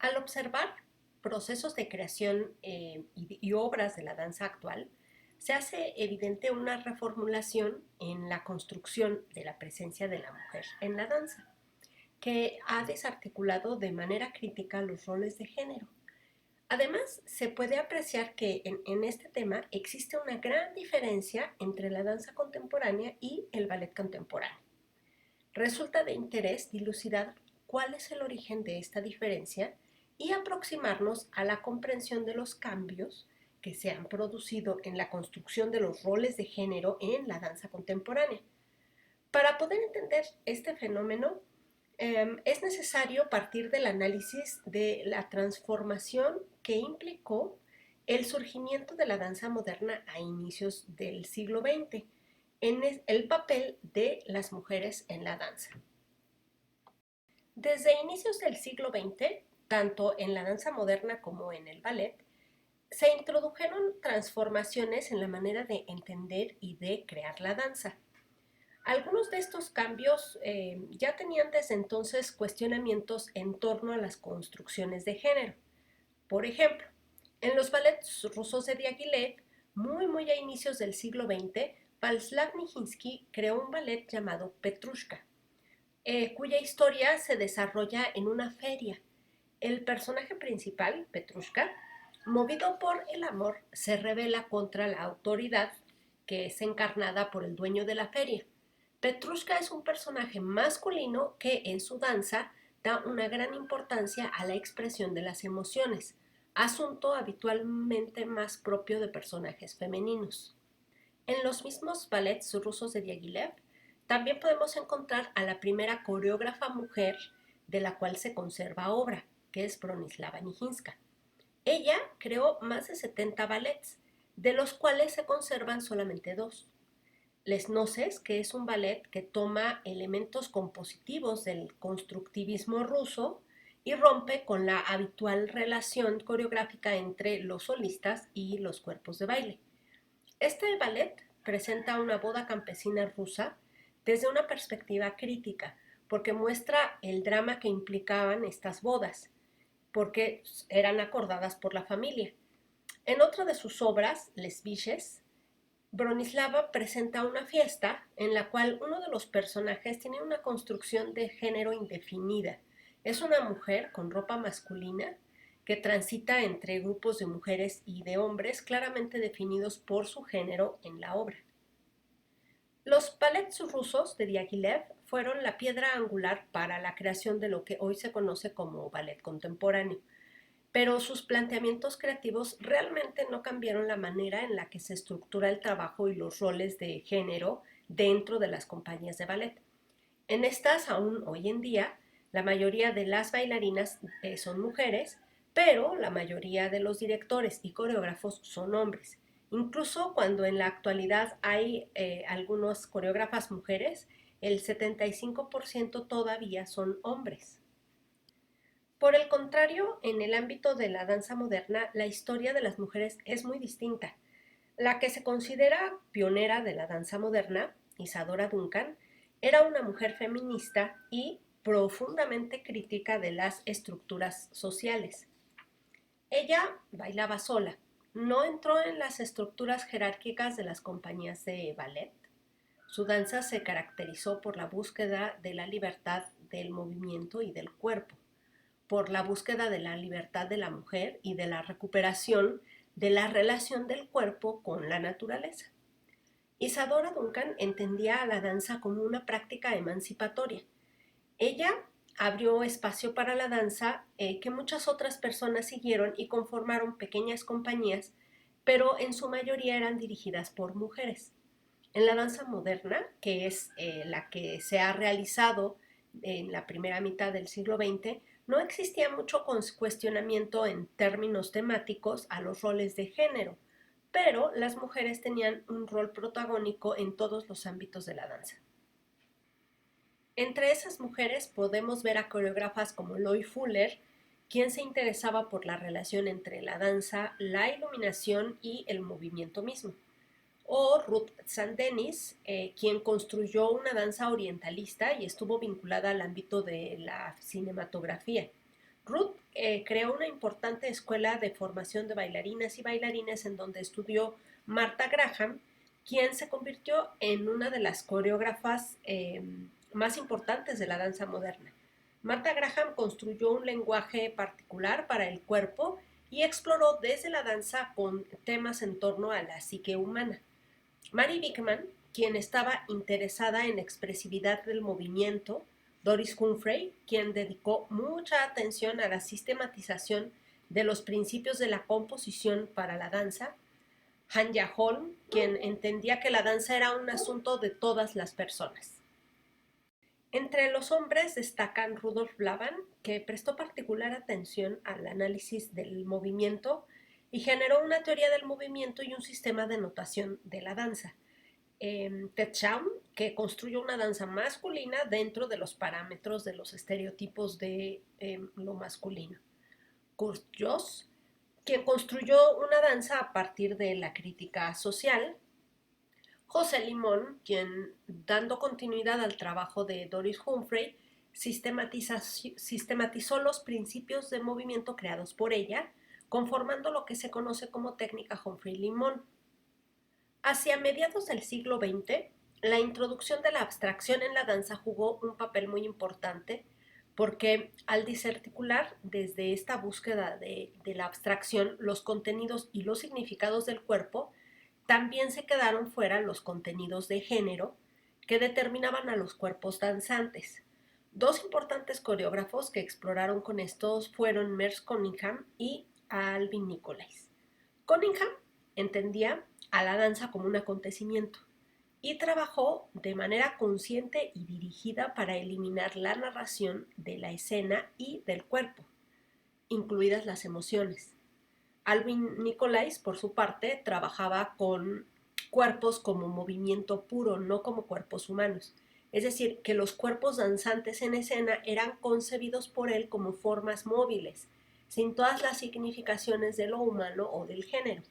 Al observar procesos de creación y obras de la danza actual, se hace evidente una reformulación en la construcción de la presencia de la mujer en la danza, que ha desarticulado de manera crítica los roles de género. Además, se puede apreciar que en este tema existe una gran diferencia entre la danza contemporánea y el ballet contemporáneo. Resulta de interés dilucidar cuál es el origen de esta diferencia y aproximarnos a la comprensión de los cambios que se han producido en la construcción de los roles de género en la danza contemporánea. Para poder entender este fenómeno, es necesario partir del análisis de la transformación que implicó el surgimiento de la danza moderna a inicios del siglo XX en el papel de las mujeres en la danza. Desde inicios del siglo XX, tanto en la danza moderna como en el ballet, se introdujeron transformaciones en la manera de entender y de crear la danza. Algunos de estos cambios ya tenían desde entonces cuestionamientos en torno a las construcciones de género. Por ejemplo, en los ballets rusos de Diaghilev, muy a inicios del siglo XX, Václav Nijinsky creó un ballet llamado Petrushka, cuya historia se desarrolla en una feria. El personaje principal, Petrushka, movido por el amor, se rebela contra la autoridad que es encarnada por el dueño de la feria. Petrushka es un personaje masculino que en su danza da una gran importancia a la expresión de las emociones, asunto habitualmente más propio de personajes femeninos. En los mismos ballets rusos de Diaghilev también podemos encontrar a la primera coreógrafa mujer de la cual se conserva obra, que es Bronislava Nijinska. Ella creó más de 70 ballets, de los cuales se conservan solamente dos. Les Noces, que es un ballet que toma elementos compositivos del constructivismo ruso y rompe con la habitual relación coreográfica entre los solistas y los cuerpos de baile. Este ballet presenta una boda campesina rusa desde una perspectiva crítica, porque muestra el drama que implicaban estas bodas, porque eran acordadas por la familia. En otra de sus obras, Les Biches, Bronislava presenta una fiesta en la cual uno de los personajes tiene una construcción de género indefinida. Es una mujer con ropa masculina que transita entre grupos de mujeres y de hombres claramente definidos por su género en la obra. Los ballets rusos de Diaghilev fueron la piedra angular para la creación de lo que hoy se conoce como ballet contemporáneo, pero sus planteamientos creativos realmente no cambiaron la manera en la que se estructura el trabajo y los roles de género dentro de las compañías de ballet. En estas, aún hoy en día, la mayoría de las bailarinas son mujeres, pero la mayoría de los directores y coreógrafos son hombres. Incluso cuando en la actualidad hay algunas coreógrafas mujeres, el 75% todavía son hombres. Por el contrario, en el ámbito de la danza moderna, la historia de las mujeres es muy distinta. La que se considera pionera de la danza moderna, Isadora Duncan, era una mujer feminista y profundamente crítica de las estructuras sociales. Ella bailaba sola, no entró en las estructuras jerárquicas de las compañías de ballet. Su danza se caracterizó por la búsqueda de la libertad del movimiento y del cuerpo, por la búsqueda de la libertad de la mujer y de la recuperación de la relación del cuerpo con la naturaleza. Isadora Duncan entendía a la danza como una práctica emancipatoria. Ella abrió espacio para la danza que muchas otras personas siguieron y conformaron pequeñas compañías, pero en su mayoría eran dirigidas por mujeres. En la danza moderna, que es la que se ha realizado en la primera mitad del siglo XX, no existía mucho cuestionamiento en términos temáticos a los roles de género, pero las mujeres tenían un rol protagónico en todos los ámbitos de la danza. Entre esas mujeres podemos ver a coreógrafas como Loie Fuller, quien se interesaba por la relación entre la danza, la iluminación y el movimiento mismo, o Ruth Sandenis, quien construyó una danza orientalista y estuvo vinculada al ámbito de la cinematografía. Ruth creó una importante escuela de formación de bailarinas y bailarines en donde estudió Martha Graham, quien se convirtió en una de las coreógrafas más importantes de la danza moderna. Martha Graham construyó un lenguaje particular para el cuerpo y exploró desde la danza con temas en torno a la psique humana. Mary Bickman, quien estaba interesada en la expresividad del movimiento, Doris Humphrey, quien dedicó mucha atención a la sistematización de los principios de la composición para la danza, Hanya Holm, quien entendía que la danza era un asunto de todas las personas. Entre los hombres destacan Rudolf Laban, que prestó particular atención al análisis del movimiento y generó una teoría del movimiento y un sistema de notación de la danza. Ted Chaum, que construyó una danza masculina dentro de los parámetros de los estereotipos de lo masculino. Kurt Joss, quien construyó una danza a partir de la crítica social. José Limón, quien, dando continuidad al trabajo de Doris Humphrey, sistematizó los principios de movimiento creados por ella, conformando lo que se conoce como técnica Humphrey-Limón. Hacia mediados del siglo XX, la introducción de la abstracción en la danza jugó un papel muy importante porque al desarticular desde esta búsqueda de la abstracción los contenidos y los significados del cuerpo, también se quedaron fuera los contenidos de género que determinaban a los cuerpos danzantes. Dos importantes coreógrafos que exploraron con estos fueron Merce Cunningham y Alvin Nicolais. Cunningham entendía a la danza como un acontecimiento y trabajó de manera consciente y dirigida para eliminar la narración de la escena y del cuerpo, incluidas las emociones. Alvin Nicolais, por su parte, trabajaba con cuerpos como movimiento puro, no como cuerpos humanos. Es decir, que los cuerpos danzantes en escena eran concebidos por él como formas móviles, sin todas las significaciones de lo humano o del género.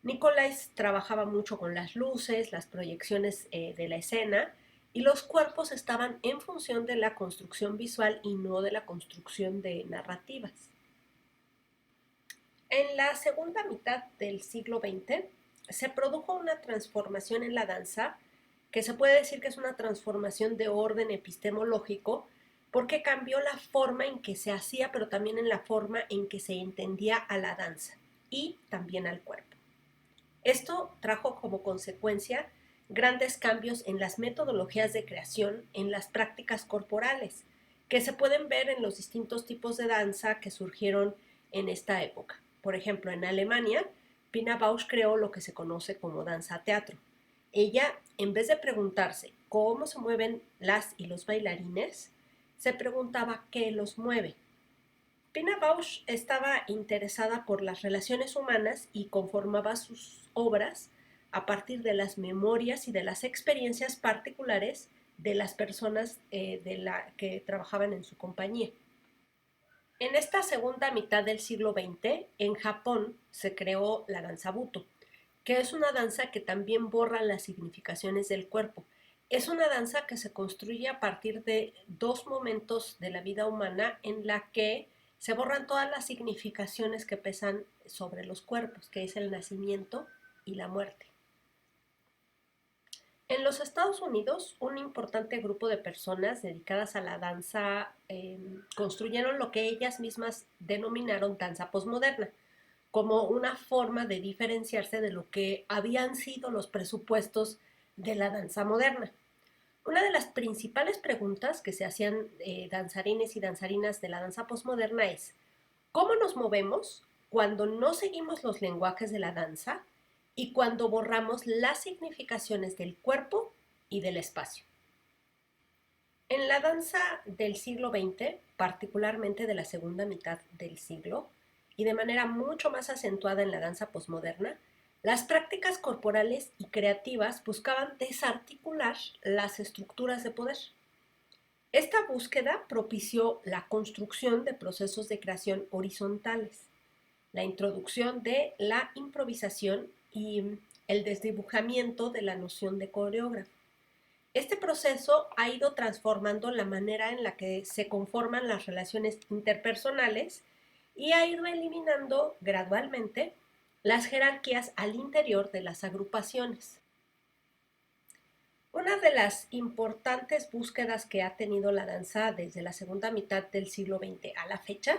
Nicolais trabajaba mucho con las luces, las proyecciones de la escena, y los cuerpos estaban en función de la construcción visual y no de la construcción de narrativas. En la segunda mitad del siglo XX se produjo una transformación en la danza que se puede decir que es una transformación de orden epistemológico porque cambió la forma en que se hacía, pero también en la forma en que se entendía a la danza y también al cuerpo. Esto trajo como consecuencia grandes cambios en las metodologías de creación, en las prácticas corporales, que se pueden ver en los distintos tipos de danza que surgieron en esta época. Por ejemplo, en Alemania, Pina Bausch creó lo que se conoce como danza-teatro. Ella, en vez de preguntarse cómo se mueven las y los bailarines, se preguntaba qué los mueve. Pina Bausch estaba interesada por las relaciones humanas y conformaba sus obras a partir de las memorias y de las experiencias particulares de las personas que trabajaban en su compañía. En esta segunda mitad del siglo XX, en Japón se creó la danza Buto, que es una danza que también borra las significaciones del cuerpo. Es una danza que se construye a partir de dos momentos de la vida humana en la que se borran todas las significaciones que pesan sobre los cuerpos, que es el nacimiento y la muerte. En los Estados Unidos, un importante grupo de personas dedicadas a la danza construyeron lo que ellas mismas denominaron danza posmoderna, como una forma de diferenciarse de lo que habían sido los presupuestos de la danza moderna. Una de las principales preguntas que se hacían danzarines y danzarinas de la danza posmoderna es: ¿cómo nos movemos cuando no seguimos los lenguajes de la danza y cuando borramos las significaciones del cuerpo y del espacio? En la danza del siglo XX, particularmente de la segunda mitad del siglo, y de manera mucho más acentuada en la danza posmoderna, las prácticas corporales y creativas buscaban desarticular las estructuras de poder. Esta búsqueda propició la construcción de procesos de creación horizontales, la introducción de la improvisación y el desdibujamiento de la noción de coreógrafo. Este proceso ha ido transformando la manera en la que se conforman las relaciones interpersonales y ha ido eliminando gradualmente las jerarquías al interior de las agrupaciones. Una de las importantes búsquedas que ha tenido la danza desde la segunda mitad del siglo XX a la fecha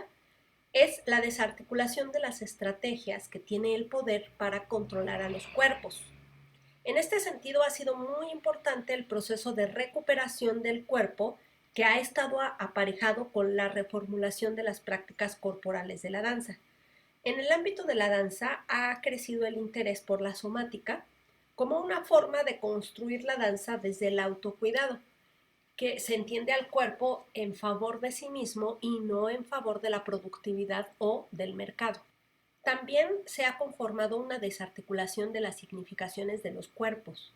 es la desarticulación de las estrategias que tiene el poder para controlar a los cuerpos. En este sentido, ha sido muy importante el proceso de recuperación del cuerpo que ha estado aparejado con la reformulación de las prácticas corporales de la danza. En el ámbito de la danza ha crecido el interés por la somática como una forma de construir la danza desde el autocuidado, que se entiende al cuerpo en favor de sí mismo y no en favor de la productividad o del mercado. También se ha conformado una desarticulación de las significaciones de los cuerpos.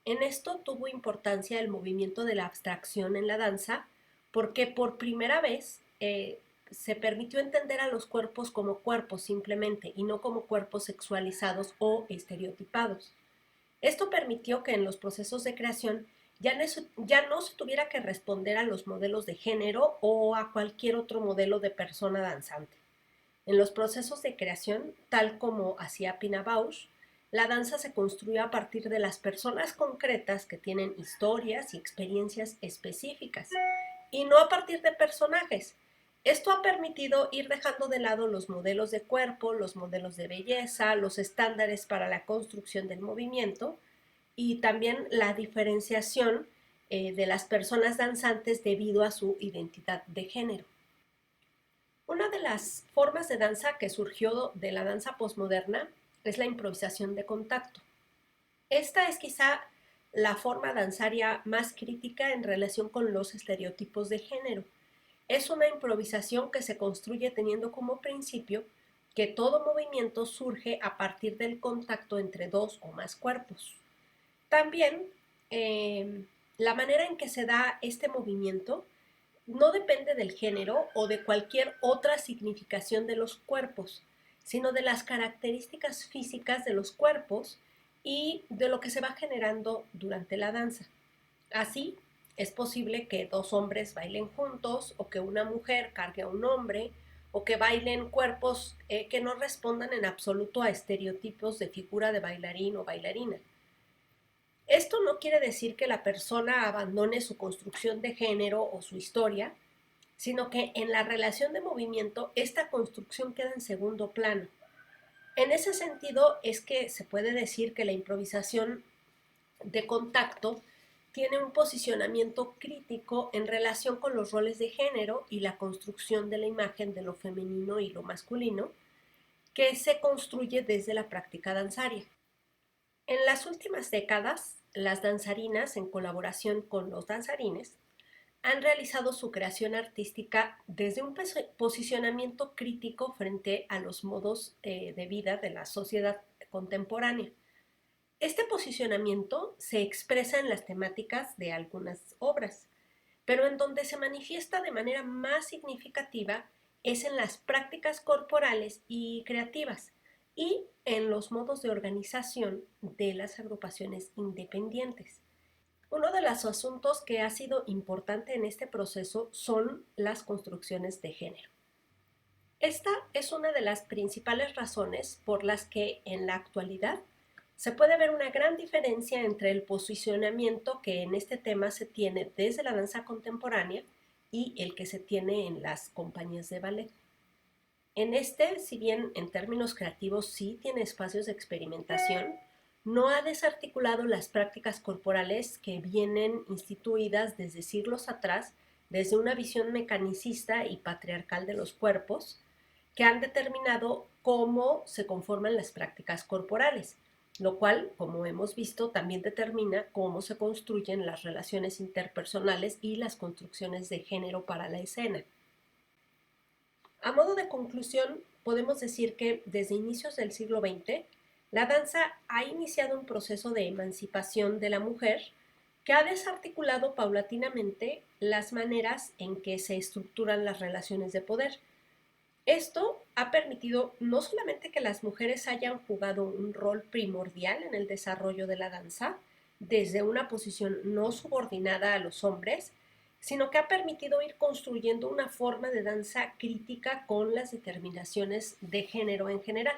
En esto tuvo importancia el movimiento de la abstracción en la danza, porque por primera vez se permitió entender a los cuerpos como cuerpos simplemente y no como cuerpos sexualizados o estereotipados. Esto permitió que en los procesos de creación ya no se tuviera que responder a los modelos de género o a cualquier otro modelo de persona danzante. En los procesos de creación, tal como hacía Pina Bausch, la danza se construyó a partir de las personas concretas que tienen historias y experiencias específicas, y no a partir de personajes. Esto ha permitido ir dejando de lado los modelos de cuerpo, los modelos de belleza, los estándares para la construcción del movimiento y también la diferenciación de las personas danzantes debido a su identidad de género. Una de las formas de danza que surgió de la danza posmoderna es la improvisación de contacto. Esta es quizá la forma danzaria más crítica en relación con los estereotipos de género. Es una improvisación que se construye teniendo como principio que todo movimiento surge a partir del contacto entre dos o más cuerpos. También la manera en que se da este movimiento no depende del género o de cualquier otra significación de los cuerpos, sino de las características físicas de los cuerpos y de lo que se va generando durante la danza. Así, es posible que dos hombres bailen juntos o que una mujer cargue a un hombre o que bailen cuerpos que no respondan en absoluto a estereotipos de figura de bailarín o bailarina. Esto no quiere decir que la persona abandone su construcción de género o su historia, sino que en la relación de movimiento esta construcción queda en segundo plano. En ese sentido es que se puede decir que la improvisación de contacto tiene un posicionamiento crítico en relación con los roles de género y la construcción de la imagen de lo femenino y lo masculino que se construye desde la práctica danzaria. En las últimas décadas, las danzarinas, en colaboración con los danzarines, han realizado su creación artística desde un posicionamiento crítico frente a los modos de vida de la sociedad contemporánea. Este posicionamiento se expresa en las temáticas de algunas obras, pero en donde se manifiesta de manera más significativa es en las prácticas corporales y creativas y en los modos de organización de las agrupaciones independientes. Uno de los asuntos que ha sido importante en este proceso son las construcciones de género. Esta es una de las principales razones por las que en la actualidad se puede ver una gran diferencia entre el posicionamiento que en este tema se tiene desde la danza contemporánea y el que se tiene en las compañías de ballet. En este, si bien en términos creativos sí tiene espacios de experimentación, no ha desarticulado las prácticas corporales que vienen instituidas desde siglos atrás, desde una visión mecanicista y patriarcal de los cuerpos, que han determinado cómo se conforman las prácticas corporales, lo cual, como hemos visto, también determina cómo se construyen las relaciones interpersonales y las construcciones de género para la escena. A modo de conclusión, podemos decir que desde inicios del siglo XX, la danza ha iniciado un proceso de emancipación de la mujer que ha desarticulado paulatinamente las maneras en que se estructuran las relaciones de poder. Esto ha permitido no solamente que las mujeres hayan jugado un rol primordial en el desarrollo de la danza, desde una posición no subordinada a los hombres, sino que ha permitido ir construyendo una forma de danza crítica con las determinaciones de género en general.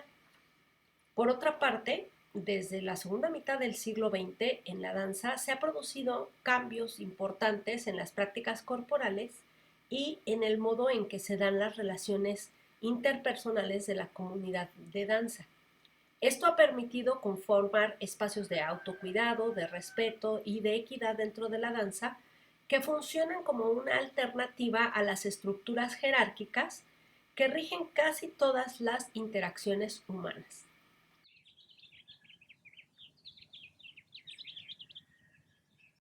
Por otra parte, desde la segunda mitad del siglo XX en la danza se han producido cambios importantes en las prácticas corporales y en el modo en que se dan las relaciones interpersonales de la comunidad de danza. Esto ha permitido conformar espacios de autocuidado, de respeto y de equidad dentro de la danza que funcionan como una alternativa a las estructuras jerárquicas que rigen casi todas las interacciones humanas.